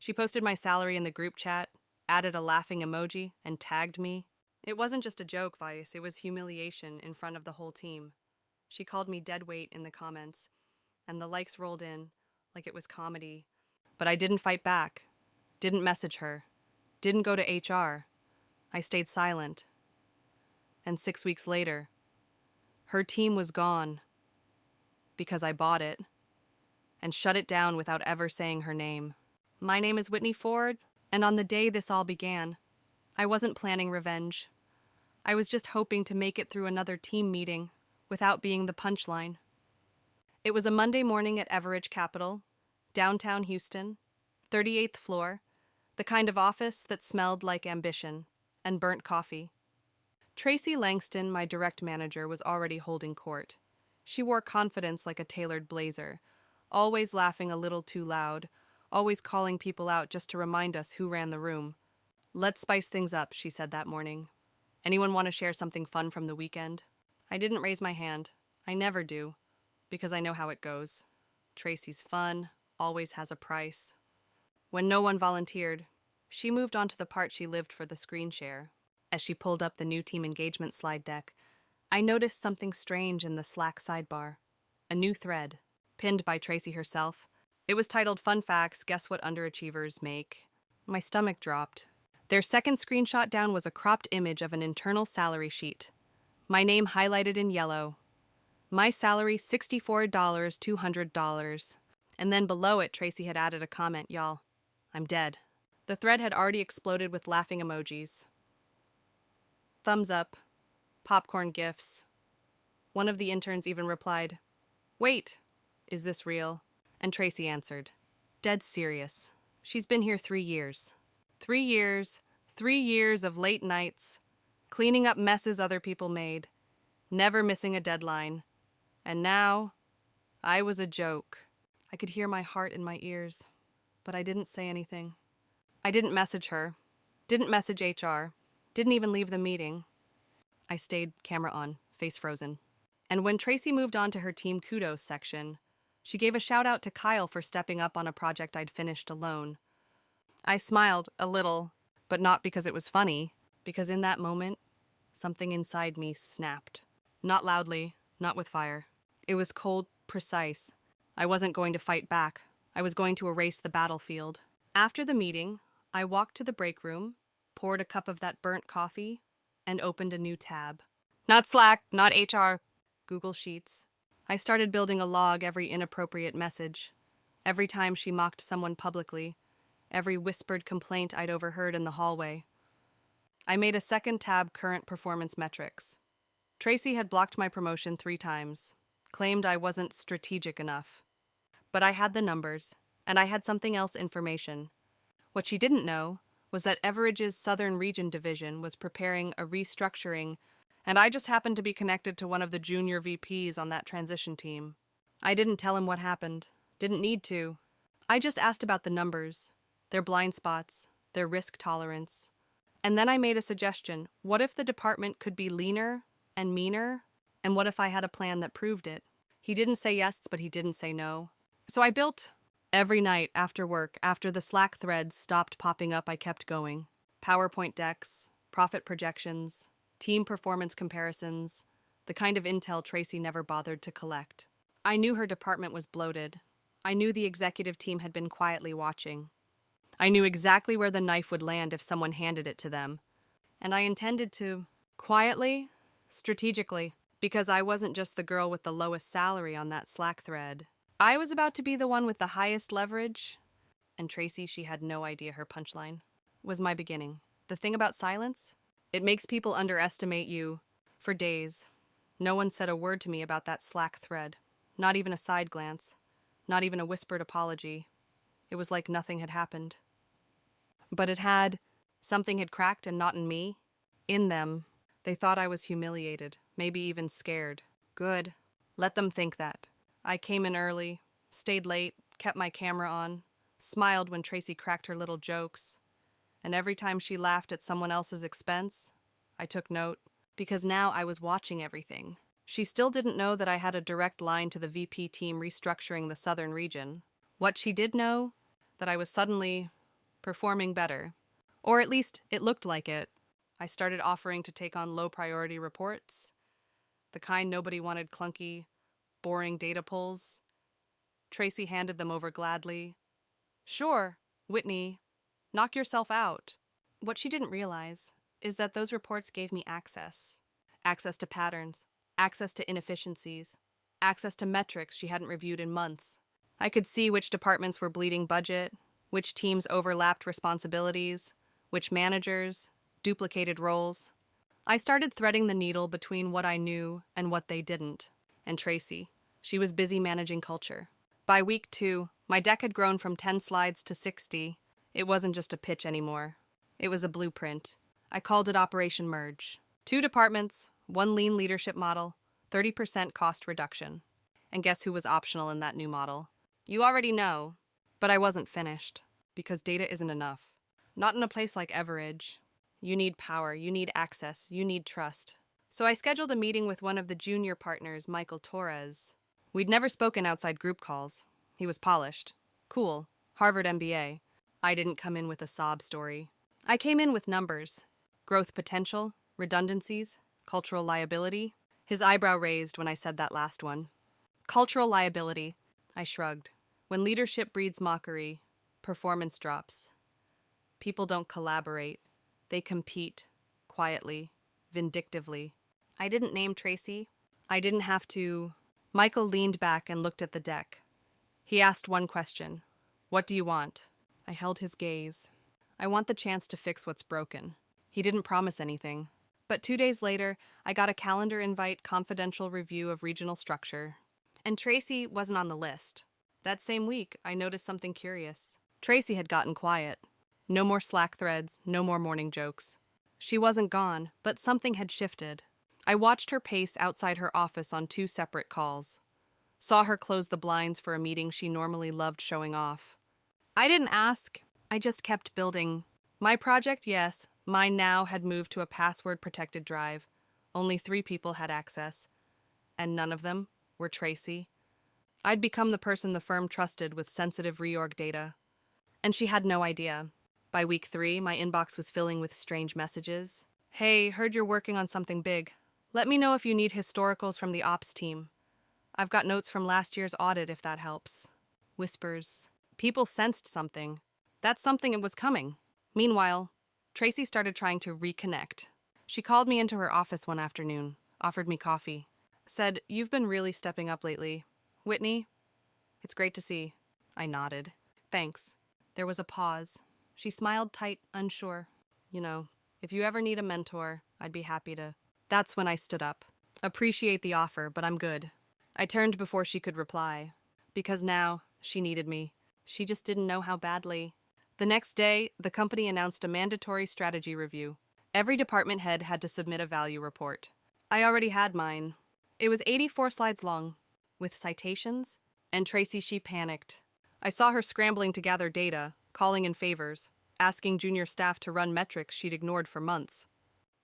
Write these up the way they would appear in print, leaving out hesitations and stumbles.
She posted my salary in the group chat, added a laughing emoji, and tagged me. It wasn't just a joke, Vice, it was humiliation in front of the whole team. She called me deadweight in the comments, and the likes rolled in like it was comedy. But I didn't fight back, didn't message her, didn't go to HR. I stayed silent. And 6 weeks later, her team was gone because I bought it and shut it down without ever saying her name. My name is Whitney Ford, and on the day this all began, I wasn't planning revenge. I was just hoping to make it through another team meeting without being the punchline. It was a Monday morning at Everidge Capital, downtown Houston, 38th floor, the kind of office that smelled like ambition and burnt coffee. Tracy Langston, my direct manager, was already holding court. She wore confidence like a tailored blazer, always laughing a little too loud, always calling people out just to remind us who ran the room. "Let's spice things up," she said that morning. "Anyone want to share something fun from the weekend?" I didn't raise my hand. I never do, because I know how it goes. Tracy's fun always has a price. When no one volunteered, she moved on to the part she lived for the screen share. As she pulled up the new team engagement slide deck, I noticed something strange in the Slack sidebar. A new thread, pinned by Tracy herself. It was titled "Fun Facts, Guess What Underachievers Make." My stomach dropped. Their second screenshot down was a cropped image of an internal salary sheet. My name highlighted in yellow. My salary, $64, $200. And then below it, Tracy had added a comment, "Y'all, I'm dead." The thread had already exploded with laughing emojis. Thumbs up, popcorn gifs. One of the interns even replied, "Wait, is this real?" And Tracy answered, "Dead serious. She's been here 3 years. 3 years, 3 years of late nights, cleaning up messes other people made, never missing a deadline. And now, I was a joke." I could hear my heart in my ears, but I didn't say anything. I didn't message her, didn't message HR, didn't even leave the meeting. I stayed camera on, face frozen. And when Tracy moved on to her team kudos section, she gave a shout out to Kyle for stepping up on a project I'd finished alone. I smiled a little, but not because it was funny, because in that moment, something inside me snapped. Not loudly, not with fire. It was cold, precise. I wasn't going to fight back. I was going to erase the battlefield. After the meeting, I walked to the break room, poured a cup of that burnt coffee, and opened a new tab. Not Slack, not HR, Google Sheets. I started building a log every inappropriate message, every time she mocked someone publicly, every whispered complaint I'd overheard in the hallway. I made a second tab, current performance metrics. Tracy had blocked my promotion 3 times, claimed I wasn't strategic enough. But I had the numbers, and I had something else information. What she didn't know was that Everidge's Southern Region Division was preparing a restructuring, and I just happened to be connected to one of the junior VPs on that transition team. I didn't tell him what happened, didn't need to. I just asked about the numbers, their blind spots, their risk tolerance. And then I made a suggestion. What if the department could be leaner and meaner? And what if I had a plan that proved it? He didn't say yes, but he didn't say no. So I built. Every night after work, after the Slack threads stopped popping up, I kept going. PowerPoint decks, profit projections, team performance comparisons, the kind of intel Tracy never bothered to collect. I knew her department was bloated. I knew the executive team had been quietly watching. I knew exactly where the knife would land if someone handed it to them. And I intended to, quietly, strategically, because I wasn't just the girl with the lowest salary on that Slack thread. I was about to be the one with the highest leverage, and Tracy, she had no idea her punchline, was my beginning. The thing about silence? It makes people underestimate you. For days, no one said a word to me about that Slack thread. Not even a side glance. Not even a whispered apology. It was like nothing had happened. But it had. Something had cracked, and not in me. In them. They thought I was humiliated, maybe even scared. Good. Let them think that. I came in early, stayed late, kept my camera on, smiled when Tracy cracked her little jokes. And every time she laughed at someone else's expense, I took note, because now I was watching everything. She still didn't know that I had a direct line to the VP team restructuring the Southern region. What she did know, that I was suddenly performing better. Or at least it looked like it. I started offering to take on low-priority reports, the kind nobody wanted, clunky, boring data pulls. Tracy handed them over gladly. Sure, Whitney, knock yourself out. What she didn't realize is that those reports gave me access. Access to patterns, access to inefficiencies, access to metrics she hadn't reviewed in months. I could see which departments were bleeding budget, which teams overlapped responsibilities, which managers duplicated roles. I started threading the needle between what I knew and what they didn't. And Tracy, she was busy managing culture. By week 2, my deck had grown from 10 slides to 60. It wasn't just a pitch anymore. It was a blueprint. I called it Operation Merge. 2 departments, 1 lean leadership model, 30% cost reduction. And guess who was optional in that new model? You already know, but I wasn't finished, because data isn't enough. Not in a place like Everidge. You need power, you need access, you need trust. So I scheduled a meeting with one of the junior partners, Michael Torres. We'd never spoken outside group calls. He was polished. Cool. Harvard MBA. I didn't come in with a sob story. I came in with numbers. Growth potential, redundancies, cultural liability. His eyebrow raised when I said that last one. Cultural liability. I shrugged. When leadership breeds mockery, performance drops. People don't collaborate. They compete, quietly, vindictively. I didn't name Tracy. I didn't have to. Michael leaned back and looked at the deck. He asked one question. What do you want? I held his gaze. I want the chance to fix what's broken. He didn't promise anything. But 2 days later, I got a calendar invite, confidential review of regional structure. And Tracy wasn't on the list. That same week, I noticed something curious. Tracy had gotten quiet. No more Slack threads, no more morning jokes. She wasn't gone, but something had shifted. I watched her pace outside her office on 2 separate calls. Saw her close the blinds for a meeting she normally loved showing off. I didn't ask. I just kept building. My project, yes, mine now had moved to a password-protected drive. Only 3 people had access. And none of them were Tracy. I'd become the person the firm trusted with sensitive reorg data. And she had no idea. By week 3, my inbox was filling with strange messages. Hey, heard you're working on something big. Let me know if you need historicals from the ops team. I've got notes from last year's audit if that helps. Whispers. People sensed something. That something was coming. Meanwhile, Tracy started trying to reconnect. She called me into her office one afternoon, offered me coffee. Said, "You've been really stepping up lately. Whitney, it's great to see." I nodded. Thanks. There was a pause. She smiled tight, unsure. You know, if you ever need a mentor, I'd be happy to. That's when I stood up. Appreciate the offer, but I'm good. I turned before she could reply. Because now, she needed me. She just didn't know how badly. The next day, the company announced a mandatory strategy review. Every department head had to submit a value report. I already had mine. It was 84 slides long, with citations, and Tracy, she panicked. I saw her scrambling to gather data, calling in favors, asking junior staff to run metrics she'd ignored for months.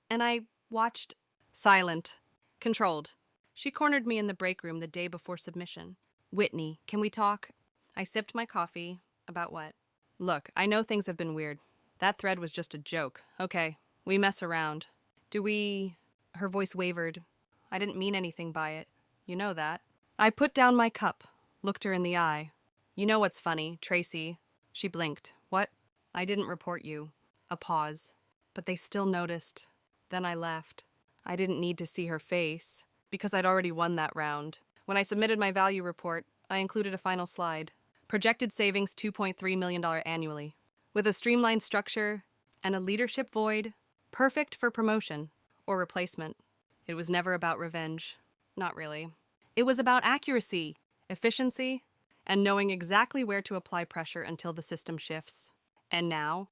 And I watched, silent, controlled. She cornered me in the break room the day before submission. Whitney, can we talk? I sipped my coffee. About what? Look, I know things have been weird. That thread was just a joke. Okay, we mess around. Do we... Her voice wavered. I didn't mean anything by it. You know that. I put down my cup, looked her in the eye. You know what's funny, Tracy? She blinked. What? I didn't report you. A pause. But they still noticed. Then I left. I didn't need to see her face, because I'd already won that round. When I submitted my value report, I included a final slide. Projected savings $2.3 million annually. With a streamlined structure and a leadership void, perfect for promotion or replacement. It was never about revenge. Not really. It was about accuracy, efficiency, and knowing exactly where to apply pressure until the system shifts. And now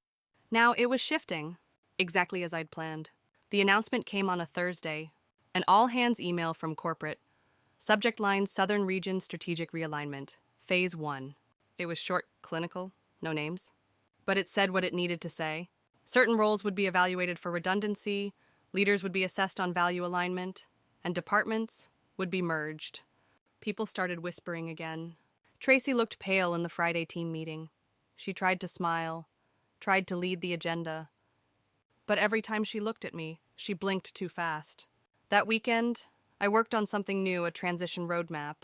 it was shifting, exactly as I'd planned. The announcement came on a Thursday, an all-hands email from corporate. Subject line, Southern Region Strategic Realignment, Phase 1. It was short, clinical, no names. But it said what it needed to say. Certain roles would be evaluated for redundancy, leaders would be assessed on value alignment, and departments would be merged. People started whispering again. Tracy looked pale in the Friday team meeting. She tried to smile, tried to lead the agenda. But every time she looked at me, she blinked too fast. That weekend, I worked on something new, a transition roadmap.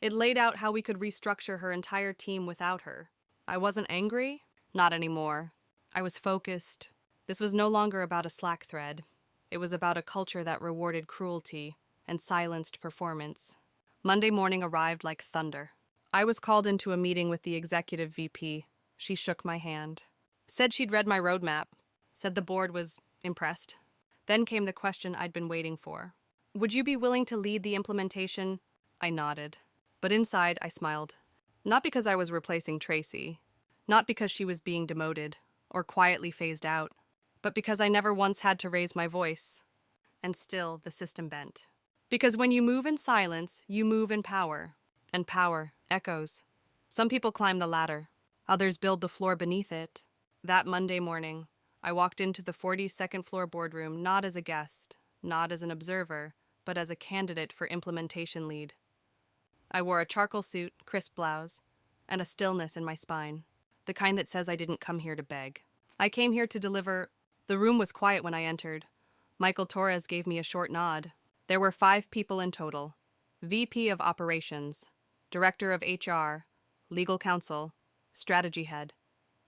It laid out how we could restructure her entire team without her. I wasn't angry? Not anymore. I was focused. This was no longer about a Slack thread. It was about a culture that rewarded cruelty and silenced performance. Monday morning arrived like thunder. I was called into a meeting with the executive VP. She shook my hand. Said she'd read my roadmap. Said the board was impressed. Then came the question I'd been waiting for. Would you be willing to lead the implementation? I nodded. But inside, I smiled. Not because I was replacing Tracy. Not because she was being demoted or quietly phased out. But because I never once had to raise my voice. And still, the system bent. Because when you move in silence, you move in power. And power echoes. Some people climb the ladder. Others build the floor beneath it. That Monday morning, I walked into the 42nd floor boardroom not as a guest, not as an observer, but as a candidate for implementation lead. I wore a charcoal suit, crisp blouse, and a stillness in my spine, the kind that says I didn't come here to beg. I came here to deliver. The room was quiet when I entered. Michael Torres gave me a short nod. There were 5 people in total: VP of Operations, Director of HR, Legal Counsel, Strategy Head,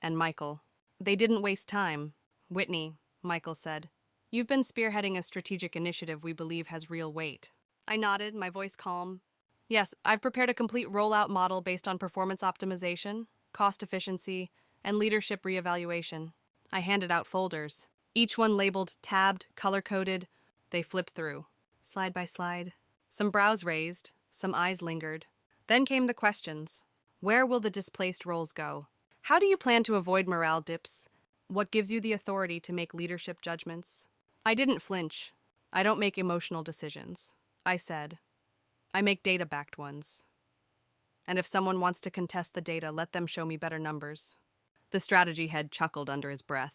and Michael. They didn't waste time. Whitney, Michael said, you've been spearheading a strategic initiative we believe has real weight. I nodded, my voice calm. Yes, I've prepared a complete rollout model based on performance optimization, cost efficiency, and leadership reevaluation. I handed out folders, each one labeled, tabbed, color-coded. They flipped through, slide by slide. Some brows raised, some eyes lingered. Then came the questions. Where will the displaced roles go? How do you plan to avoid morale dips? What gives you the authority to make leadership judgments? I didn't flinch. I don't make emotional decisions. I said, I make data-backed ones. And if someone wants to contest the data, let them show me better numbers. The strategy head chuckled under his breath.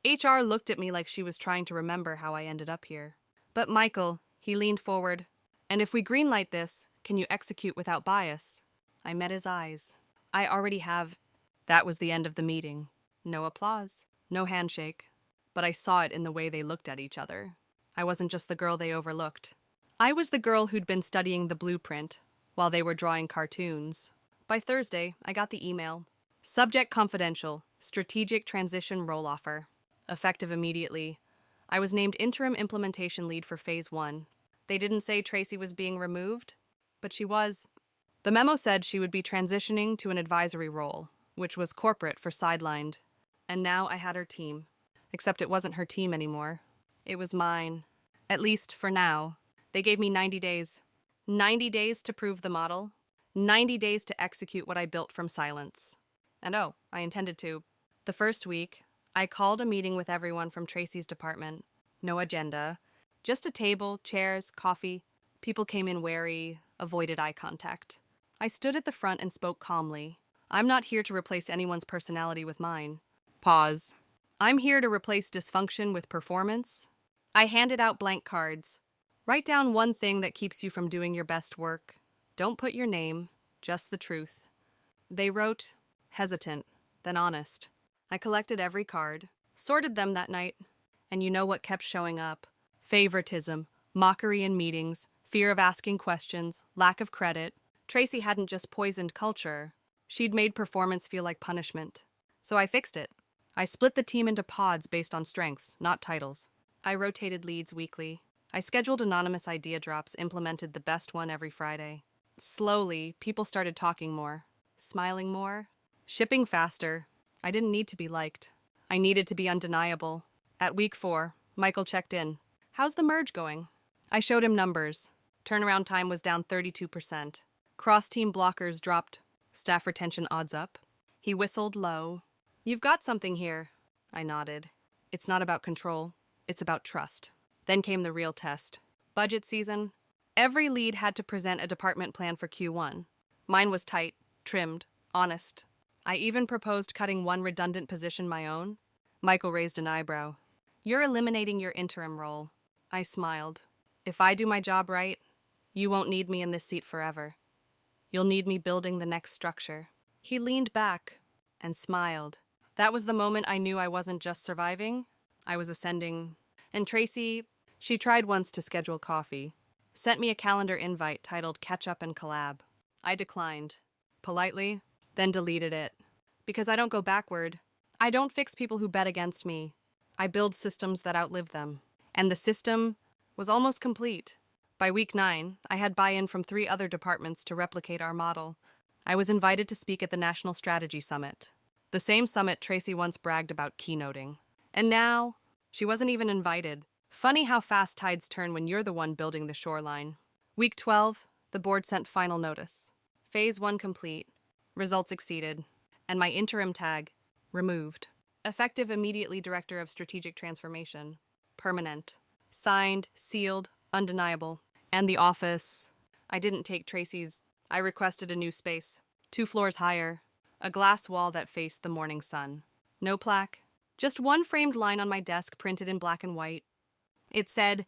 HR looked at me like she was trying to remember how I ended up here. But Michael, he leaned forward. And if we greenlight this, can you execute without bias? I met his eyes. I already have. That was the end of the meeting. No applause, no handshake. But I saw it in the way they looked at each other. I wasn't just the girl they overlooked. I was the girl who'd been studying the blueprint while they were drawing cartoons. By Thursday, I got the email. Subject confidential, strategic transition role offer. Effective immediately. I was named interim implementation lead for phase 1. They didn't say Tracy was being removed, but she was. The memo said she would be transitioning to an advisory role, which was corporate for sidelined. And now I had her team. Except it wasn't her team anymore. It was mine. At least for now. They gave me 90 days. 90 days to prove the model. 90 days to execute what I built from silence. And I intended to. The first week, I called a meeting with everyone from Tracy's department. No agenda. Just a table, chairs, coffee. People came in wary, avoided eye contact. I stood at the front and spoke calmly. I'm not here to replace anyone's personality with mine. Pause. I'm here to replace dysfunction with performance. I handed out blank cards. Write down one thing that keeps you from doing your best work. Don't put your name, just the truth. They wrote, hesitant, then honest. I collected every card, sorted them that night, and you know what kept showing up? Favoritism, mockery in meetings, fear of asking questions, lack of credit. Tracy hadn't just poisoned culture. She'd made performance feel like punishment. So I fixed it. I split the team into pods based on strengths, not titles. I rotated leads weekly. I scheduled anonymous idea drops, implemented the best one every Friday. Slowly, people started talking more, smiling more, shipping faster. I didn't need to be liked. I needed to be undeniable. At week 4, Michael checked in. How's the merge going? I showed him numbers. Turnaround time was down 32%. Cross-team blockers dropped. Staff retention odds up. He whistled low. You've got something here. I nodded. It's not about control. It's about trust. Then came the real test. Budget season. Every lead had to present a department plan for Q1. Mine was tight, trimmed, honest. I even proposed cutting one redundant position my own. Michael raised an eyebrow. You're eliminating your interim role. I smiled. If I do my job right, you won't need me in this seat forever. You'll need me building the next structure. He leaned back and smiled. That was the moment I knew I wasn't just surviving, I was ascending. And Tracy, she tried once to schedule coffee, sent me a calendar invite titled Catch Up and Collab. I declined, politely, then deleted it. Because I don't go backward. I don't fix people who bet against me. I build systems that outlive them. And the system was almost complete. By week 9, I had buy-in from 3 other departments to replicate our model. I was invited to speak at the National Strategy Summit, the same summit Tracy once bragged about keynoting. And now, she wasn't even invited. Funny how fast tides turn when you're the one building the shoreline. Week 12, the board sent final notice. Phase 1 complete. Results exceeded. And my interim tag, removed. Effective immediately Director of Strategic Transformation. Permanent. Signed, sealed, undeniable. And the office. I didn't take Tracy's. I requested a new space. 2 floors higher. A glass wall that faced the morning sun. No plaque. Just one framed line on my desk printed in black and white. It said,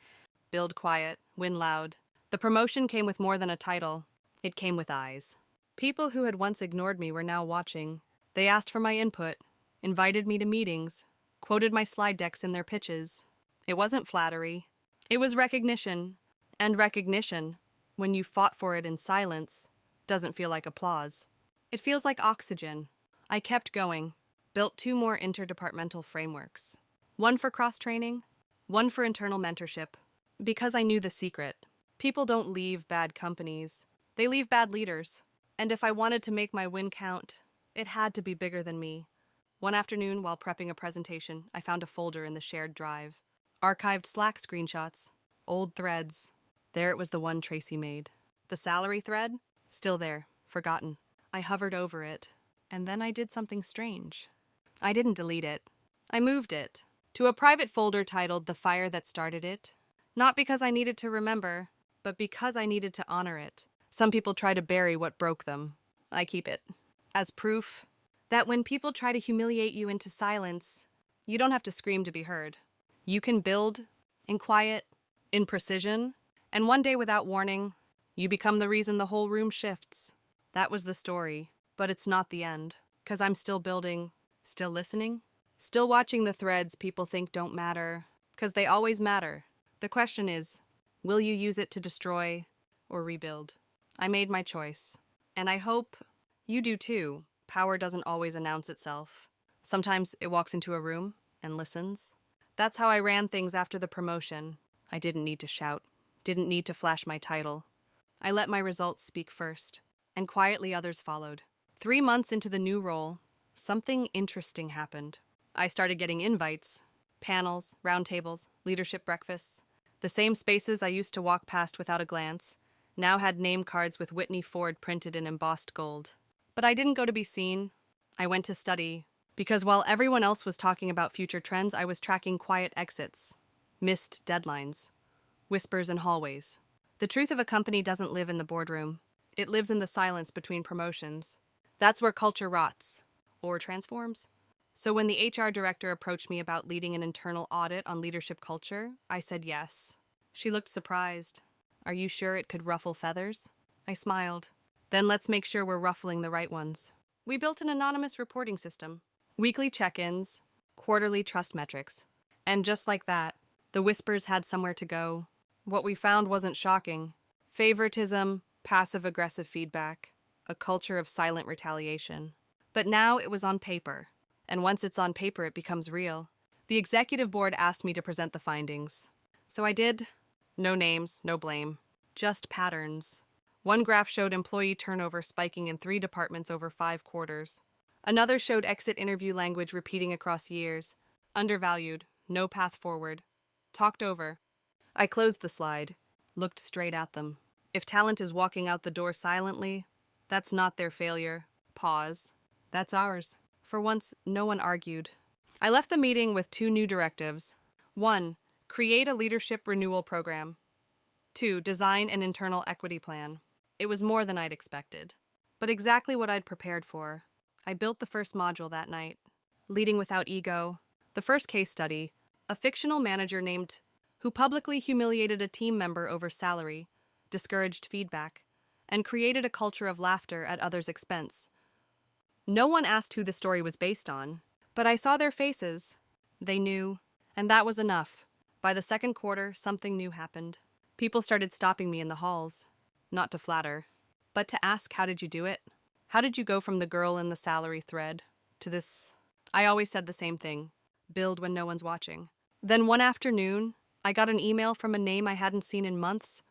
"Build quiet, win loud." The promotion came with more than a title. It came with eyes. People who had once ignored me were now watching. They asked for my input, invited me to meetings, quoted my slide decks in their pitches. It wasn't flattery. It was recognition. And recognition, when you fought for it in silence, doesn't feel like applause. It feels like oxygen. I kept going, built 2 more interdepartmental frameworks. One for cross-training, one for internal mentorship. Because I knew the secret. People don't leave bad companies. They leave bad leaders. And if I wanted to make my win count, it had to be bigger than me. One afternoon, while prepping a presentation, I found a folder in the shared drive. Archived Slack screenshots. Old threads. There it was, the one Tracy made. The salary thread? Still there. Forgotten. I hovered over it. And then I did something strange. I didn't delete it. I moved it to a private folder titled The Fire That Started It. Not because I needed to remember, but because I needed to honor it. Some people try to bury what broke them. I keep it. As proof that when people try to humiliate you into silence, you don't have to scream to be heard. You can build in quiet, in precision, and one day without warning, you become the reason the whole room shifts. That was the story, but it's not the end. 'Cause I'm still building, still listening, still watching the threads people think don't matter, 'cause they always matter. The question is, will you use it to destroy or rebuild? I made my choice, and I hope you do too. Power doesn't always announce itself. Sometimes it walks into a room and listens. That's how I ran things after the promotion. I didn't need to shout, didn't need to flash my title. I let my results speak first, and quietly others followed. 3 months into the new role, something interesting happened. I started getting invites, panels, roundtables, leadership breakfasts. The same spaces I used to walk past without a glance now had name cards with Whitney Ford printed in embossed gold. But I didn't go to be seen. I went to study. Because while everyone else was talking about future trends, I was tracking quiet exits, missed deadlines, whispers in hallways. The truth of a company doesn't live in the boardroom. It lives in the silence between promotions. That's where culture rots, or transforms. So when the HR director approached me about leading an internal audit on leadership culture, I said yes. She looked surprised. Are you sure it could ruffle feathers? I smiled. Then let's make sure we're ruffling the right ones. We built an anonymous reporting system. Weekly check-ins, quarterly trust metrics. And just like that, the whispers had somewhere to go. What we found wasn't shocking. Favoritism, passive-aggressive feedback, a culture of silent retaliation. But now it was on paper. And once it's on paper, it becomes real. The executive board asked me to present the findings. So I did. No names, no blame. Just patterns. One graph showed employee turnover spiking in 3 departments over 5 quarters. Another showed exit interview language repeating across years. Undervalued, no path forward. Talked over. I closed the slide, looked straight at them. If talent is walking out the door silently, that's not their failure. Pause. That's ours. For once, no one argued. I left the meeting with 2 new directives. 1. Create a leadership renewal program. 2. Design an internal equity plan. It was more than I'd expected, but exactly what I'd prepared for. I built the first module that night. Leading without ego. The first case study, a fictional manager named who publicly humiliated a team member over salary, discouraged feedback, and created a culture of laughter at others' expense. No one asked who the story was based on, But I saw their faces. They knew, and that was enough. By the second quarter, something new happened. People started stopping me in the halls, not to flatter, but to ask, how did you do it? How did you go from the girl in the salary thread to this? I always said the same thing: build when no one's watching. Then one afternoon, I got an email from a name I hadn't seen in months.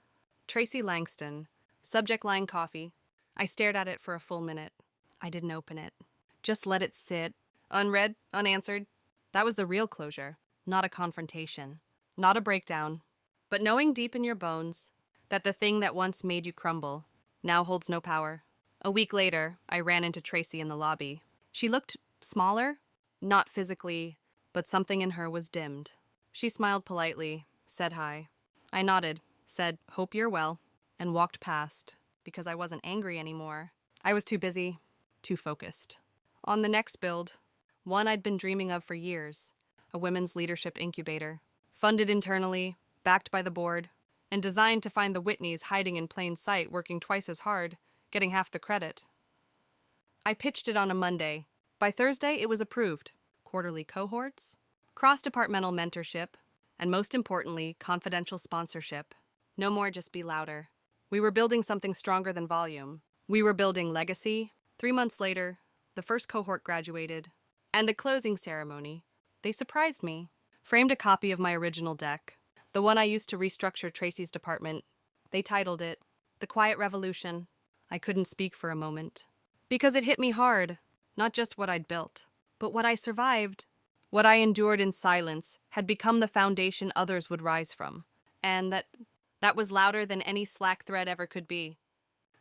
Tracy Langston. Subject line coffee. I stared at it for a full minute. I didn't open it. Just let it sit. Unread, unanswered. That was the real closure. Not a confrontation. Not a breakdown. But knowing deep in your bones that the thing that once made you crumble now holds no power. A week later, I ran into Tracy in the lobby. She looked smaller, not physically, but something in her was dimmed. She smiled politely, said hi. I nodded, said, "Hope you're well," and walked past because I wasn't angry anymore. I was too busy, too focused. On the next build, one I'd been dreaming of for years, a women's leadership incubator, funded internally, backed by the board, and designed to find the Whitneys hiding in plain sight, working twice as hard, getting half the credit. I pitched it on a Monday. By Thursday, it was approved. Quarterly cohorts, cross-departmental mentorship, and most importantly, confidential sponsorship. No more just be louder. We were building something stronger than volume. We were building legacy. 3 months later, the first cohort graduated, and the closing ceremony, they surprised me. Framed a copy of my original deck, the one I used to restructure Tracy's department. They titled it, "The Quiet Revolution." I couldn't speak for a moment. Because it hit me hard, not just what I'd built, but what I survived. What I endured in silence had become the foundation others would rise from, and that was louder than any Slack thread ever could be.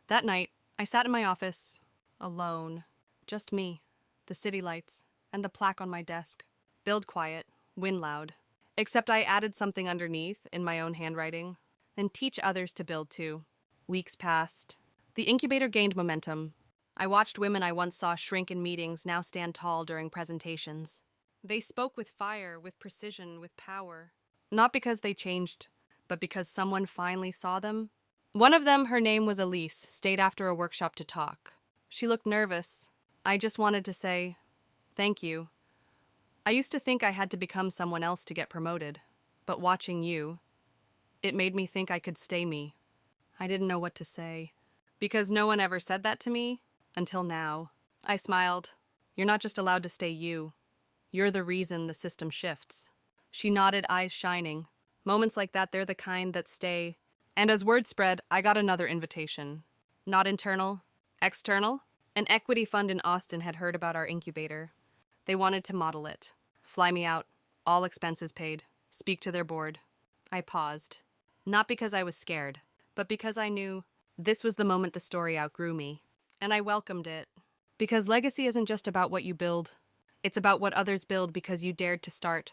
That night, I sat in my office, alone. Just me, the city lights, and the plaque on my desk. Build quiet, win loud. Except I added something underneath in my own handwriting. Then teach others to build too. Weeks passed. The incubator gained momentum. I watched women I once saw shrink in meetings now stand tall during presentations. They spoke with fire, with precision, with power. Not because they changed, but because someone finally saw them. One of them, her name was Elise, stayed after a workshop to talk. She looked nervous. I just wanted to say, "Thank you." I used to think I had to become someone else to get promoted, but watching you, it made me think I could stay me. I didn't know what to say, because no one ever said that to me, until now. I smiled. "You're not just allowed to stay you. You're the reason the system shifts." She nodded, eyes shining. Moments like that, they're the kind that stay. And as word spread, I got another invitation. Not internal, external. An equity fund in Austin had heard about our incubator. They wanted to model it. Fly me out, all expenses paid, speak to their board. I paused. Not because I was scared, but because I knew this was the moment the story outgrew me. And I welcomed it. Because legacy isn't just about what you build. It's about what others build because you dared to start.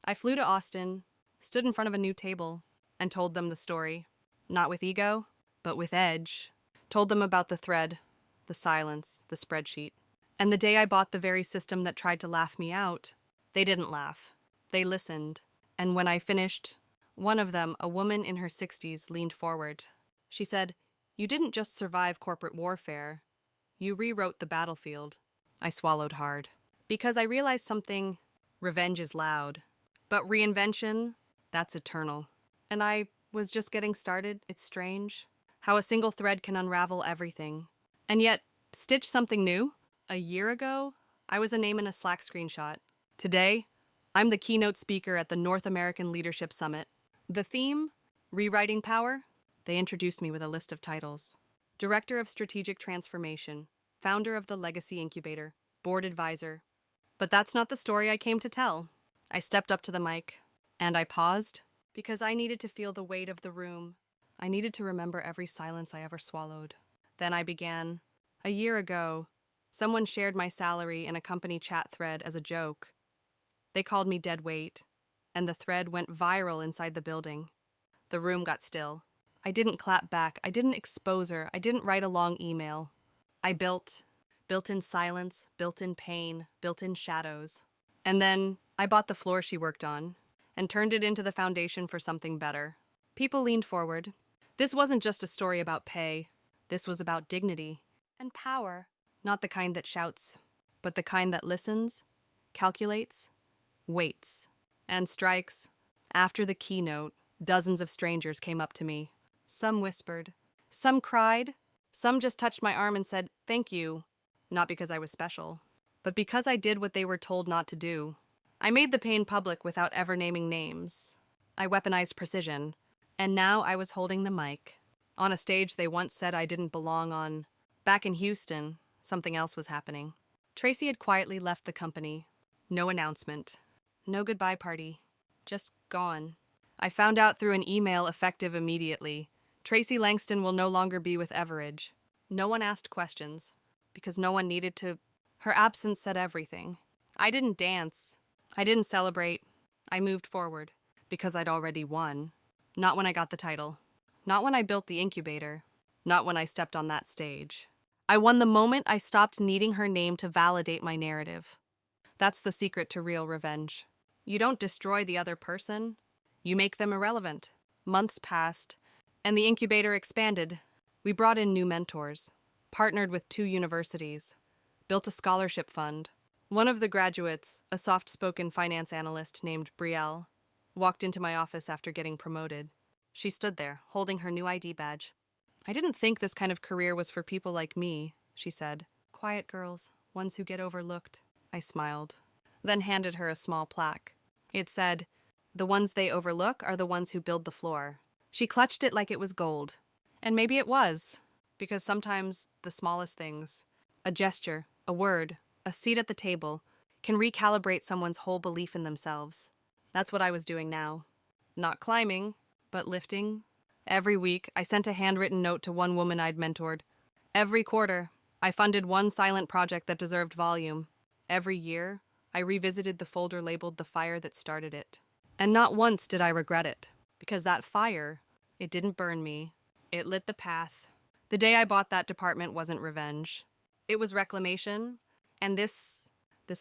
I flew to Austin, stood in front of a new table, and told them the story. Not with ego, but with edge. Told them about the thread, the silence, the spreadsheet. And the day I bought the very system that tried to laugh me out, they didn't laugh. They listened. And when I finished, one of them, a woman in her 60s, leaned forward. She said, "You didn't just survive corporate warfare. You rewrote the battlefield." I swallowed hard. Because I realized something: revenge is loud. But reinvention, that's eternal. And I was just getting started. It's strange how a single thread can unravel everything. And yet, stitch something new? A year ago, I was a name in a Slack screenshot. Today, I'm the keynote speaker at the North American Leadership Summit. The theme? Rewriting power? They introduced me with a list of titles. Director of Strategic Transformation, founder of the Legacy Incubator, board advisor. But that's not the story I came to tell. I stepped up to the mic, and I paused because I needed to feel the weight of the room. I needed to remember every silence I ever swallowed. Then I began. A year ago, someone shared my salary in a company chat thread as a joke. They called me deadweight, and the thread went viral inside the building. The room got still. I didn't clap back. I didn't expose her. I didn't write a long email. I built in silence, built in pain, built in shadows. And then I bought the floor she worked on and turned it into the foundation for something better. People leaned forward. This wasn't just a story about pay. This was about dignity and power. Not the kind that shouts, but the kind that listens calculates, waits, and strikes. After the keynote, dozens of strangers came up to me. Some whispered, some cried, some just touched my arm and said, "Thank you," not because I was special, but because I did what they were told not to do. I made the pain public without ever naming names. I weaponized precision, and now I was holding the mic. On a stage they once said I didn't belong on. Back in Houston, something else was happening. Tracy had quietly left the company. No announcement. No goodbye party. Just gone. I found out through an email effective immediately. Tracy Langston will no longer be with Everidge. No one asked questions, because no one needed to. Her absence said everything. I didn't dance. I didn't celebrate. I moved forward, because I'd already won. Not when I got the title. Not when I built the incubator. Not when I stepped on that stage. I won the moment I stopped needing her name to validate my narrative. That's the secret to real revenge. You don't destroy the other person. You make them irrelevant. Months passed, and the incubator expanded. We brought in new mentors, partnered with 2 universities, built a scholarship fund. One of the graduates, a soft-spoken finance analyst named Brielle, walked into my office after getting promoted. She stood there, holding her new ID badge. "I didn't think this kind of career was for people like me," she said. "Quiet girls, ones who get overlooked." I smiled, then handed her a small plaque. It said, "The ones they overlook are the ones who build the floor." She clutched it like it was gold. And maybe it was, because sometimes the smallest things, a gesture, a word, a seat at the table, can recalibrate someone's whole belief in themselves. That's what I was doing now. Not climbing, but lifting. Every week, I sent a handwritten note to one woman I'd mentored. Every quarter, I funded one silent project that deserved volume. Every year, I revisited the folder labeled "The Fire That Started It." And not once did I regret it, because that fire, it didn't burn me. It lit the path. The day I bought that department wasn't revenge. It was reclamation, and this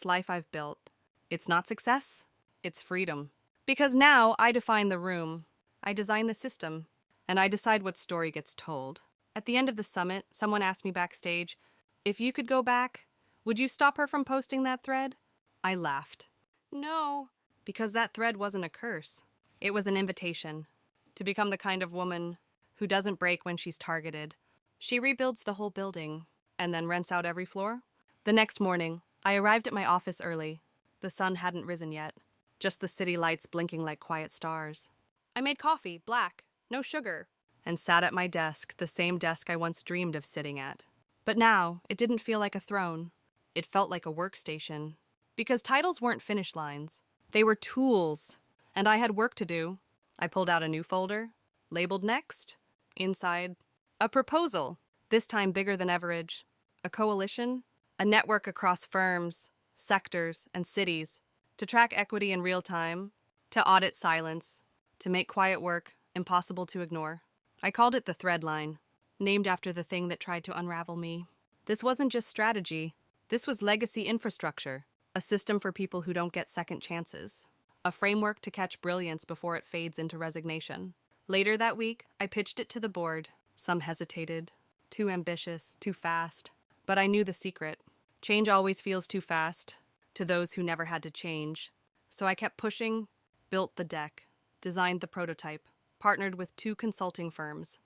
life I've built, it's not success, it's freedom. Because now I define the room, I design the system, and I decide what story gets told. At the end of the summit, someone asked me backstage, "If you could go back, would you stop her from posting that thread?" I laughed. No, because that thread wasn't a curse. It was an invitation to become the kind of woman who doesn't break when she's targeted. She rebuilds the whole building and then rents out every floor. The next morning, I arrived at my office early. The sun hadn't risen yet, just the city lights blinking like quiet stars. I made coffee, black, no sugar, and sat at my desk, the same desk I once dreamed of sitting at. But now, it didn't feel like a throne. It felt like a workstation. Because titles weren't finish lines. They were tools, and I had work to do. I pulled out a new folder, labeled next. Inside, a proposal, this time bigger than Everidge. A coalition, a network across firms, sectors, and cities, to track equity in real time, to audit silence, to make quiet work impossible to ignore. I called it the thread line, named after the thing that tried to unravel me. This wasn't just strategy. This was legacy infrastructure, a system for people who don't get second chances, a framework to catch brilliance before it fades into resignation. Later that week, I pitched it to the board. Some hesitated. Too ambitious, too fast. But I knew the secret. Change always feels too fast to those who never had to change. So I kept pushing, built the deck, designed the prototype, partnered with 2 consulting firms.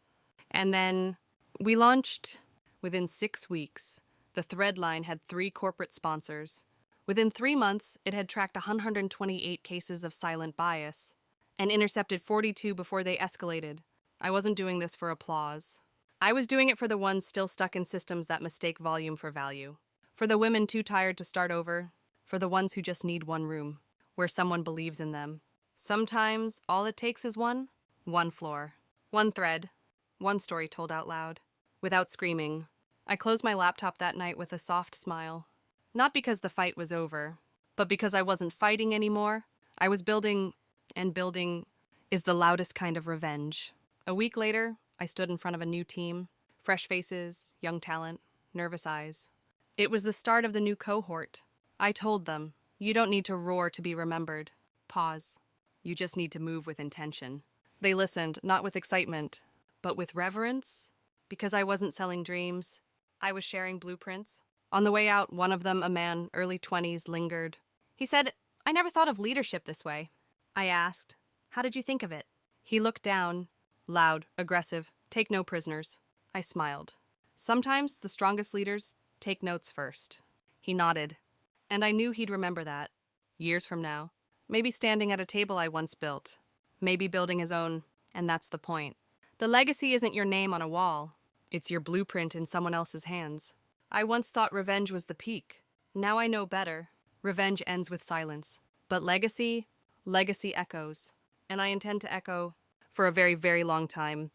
And then we launched. Within 6 weeks, the thread line had 3 corporate sponsors. Within 3 months, it had tracked 128 cases of silent bias and intercepted 42 before they escalated. I wasn't doing this for applause. I was doing it for the ones still stuck in systems that mistake volume for value. For the women too tired to start over. For the ones who just need one room, where someone believes in them. Sometimes all it takes is one floor, one thread, one story told out loud, without screaming. I closed my laptop that night with a soft smile. Not because the fight was over, but because I wasn't fighting anymore. I was building, and building is the loudest kind of revenge. A week later, I stood in front of a new team. Fresh faces, young talent, nervous eyes. It was the start of the new cohort. I told them, you don't need to roar to be remembered. Pause. You just need to move with intention. They listened, not with excitement, but with reverence. Because I wasn't selling dreams, I was sharing blueprints. On the way out, one of them, a man, early 20s, lingered. He said, "I never thought of leadership this way." I asked, "How did you think of it?" He looked down, loud, aggressive, "Take no prisoners." I smiled. "Sometimes the strongest leaders take notes first." He nodded, and I knew he'd remember that. Years from now, maybe standing at a table I once built, maybe building his own, and that's the point. The legacy isn't your name on a wall. It's your blueprint in someone else's hands. I once thought revenge was the peak. Now I know better. Revenge ends with silence. But legacy echoes. And I intend to echo for a very, very long time.